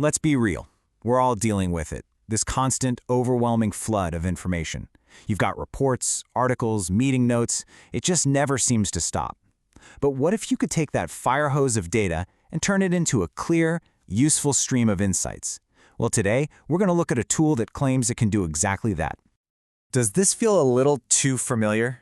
Let's be real. We're all dealing with it. This constant, overwhelming flood of information. You've got reports, articles, meeting notes. It just never seems to stop. But what if you could take that fire hose of data and turn it into a clear, useful stream of insights? Well, today, we're going to look at a tool that claims it can do exactly that. Does this feel a little too familiar?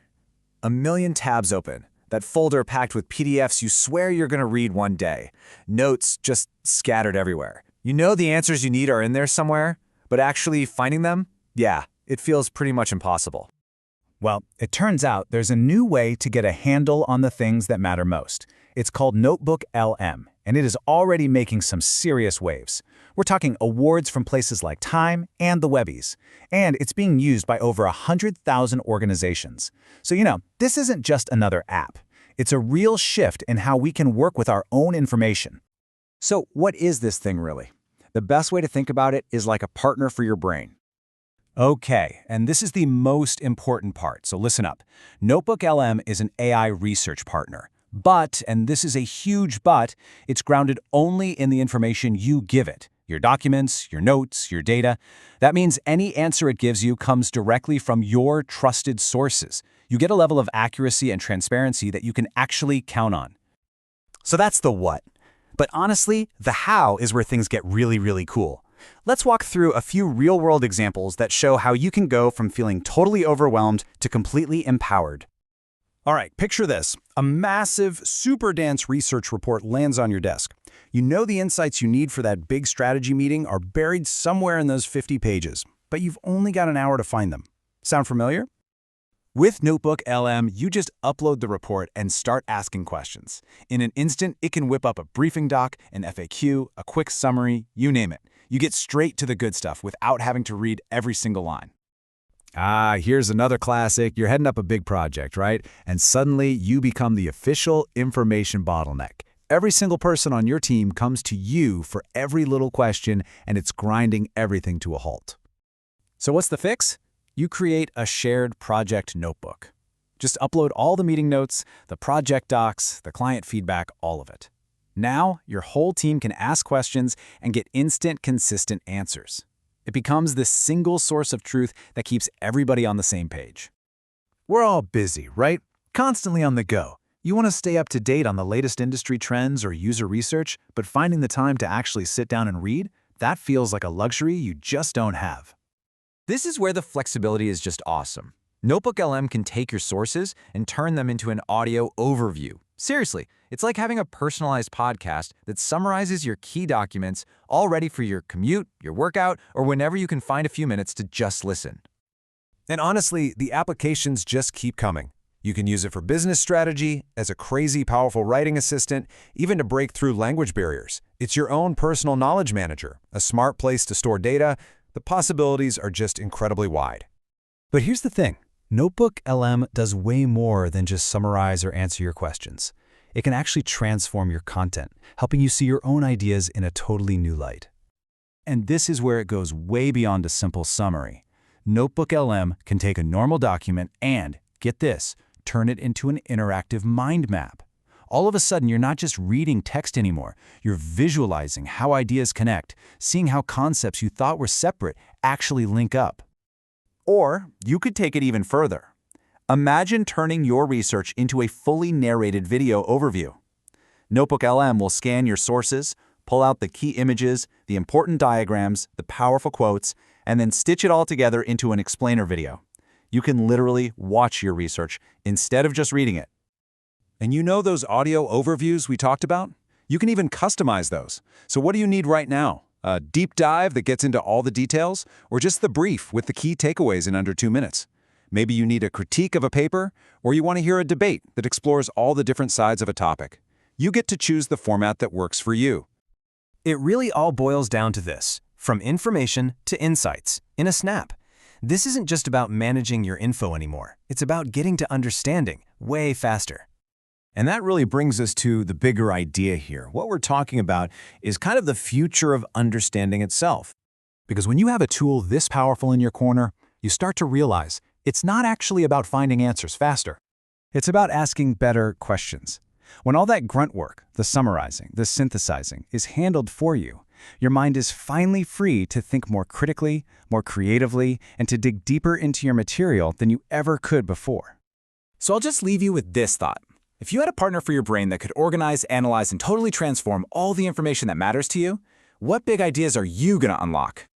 A million tabs open. That folder packed with PDFs you swear you're going to read one day. Notes just scattered everywhere. You know the answers you need are in there somewhere, but actually finding them? Yeah, it feels pretty much impossible. Well, it turns out there's a new way to get a handle on the things that matter most. It's called NotebookLM, and it is already making some serious waves. We're talking awards from places like Time and the Webbies, and it's being used by over 100,000 organizations. So, this isn't just another app. It's a real shift in how we can work with our own information. So what is this thing really? The best way to think about it is like a partner for your brain. Okay, and this is the most important part, so listen up. NotebookLM is an AI research partner. But, and this is a huge but, it's grounded only in the information you give it. Your documents, your notes, your data. That means any answer it gives you comes directly from your trusted sources. You get a level of accuracy and transparency that you can actually count on. So that's the what. But honestly, the how is where things get really, really cool. Let's walk through a few real-world examples that show how you can go from feeling totally overwhelmed to completely empowered. All right, picture this. A massive, super dense research report lands on your desk. You know the insights you need for that big strategy meeting are buried somewhere in those 50 pages, but you've only got an hour to find them. Sound familiar? With NotebookLM, you just upload the report and start asking questions. In an instant, it can whip up a briefing doc, an FAQ, a quick summary, you name it. You get straight to the good stuff without having to read every single line. Here's another classic. You're heading up a big project, right? And suddenly you become the official information bottleneck. Every single person on your team comes to you for every little question, and it's grinding everything to a halt. So what's the fix? You create a shared project notebook. Just upload all the meeting notes, the project docs, the client feedback, all of it. Now, your whole team can ask questions and get instant, consistent answers. It becomes this single source of truth that keeps everybody on the same page. We're all busy, right? Constantly on the go. You want to stay up to date on the latest industry trends or user research, but finding the time to actually sit down and read, that feels like a luxury you just don't have. This is where the flexibility is just awesome. NotebookLM can take your sources and turn them into an audio overview. Seriously, it's like having a personalized podcast that summarizes your key documents, all ready for your commute, your workout, or whenever you can find a few minutes to just listen. And honestly, the applications just keep coming. You can use it for business strategy, as a crazy powerful writing assistant, even to break through language barriers. It's your own personal knowledge manager, a smart place to store data. The possibilities are just incredibly wide. But here's the thing. NotebookLM does way more than just summarize or answer your questions. It can actually transform your content, helping you see your own ideas in a totally new light. And this is where it goes way beyond a simple summary. NotebookLM can take a normal document and, get this, turn it into an interactive mind map. All of a sudden, you're not just reading text anymore. You're visualizing how ideas connect, seeing how concepts you thought were separate actually link up. Or you could take it even further. Imagine turning your research into a fully narrated video overview. NotebookLM will scan your sources, pull out the key images, the important diagrams, the powerful quotes, and then stitch it all together into an explainer video. You can literally watch your research instead of just reading it. And you know those audio overviews we talked about? You can even customize those. So what do you need right now? A deep dive that gets into all the details, or just the brief with the key takeaways in under 2 minutes? Maybe you need a critique of a paper, or you want to hear a debate that explores all the different sides of a topic. You get to choose the format that works for you. It really all boils down to this: from information to insights, in a snap. This isn't just about managing your info anymore. It's about getting to understanding way faster. And that really brings us to the bigger idea here. What we're talking about is kind of the future of understanding itself. Because when you have a tool this powerful in your corner, you start to realize it's not actually about finding answers faster. It's about asking better questions. When all that grunt work, the summarizing, the synthesizing, is handled for you, Your mind is finally free to think more critically, more creatively, and to dig deeper into your material than you ever could before. So I'll just leave you with this thought. If you had a partner for your brain that could organize, analyze, and totally transform all the information that matters to you, what big ideas are you going to unlock?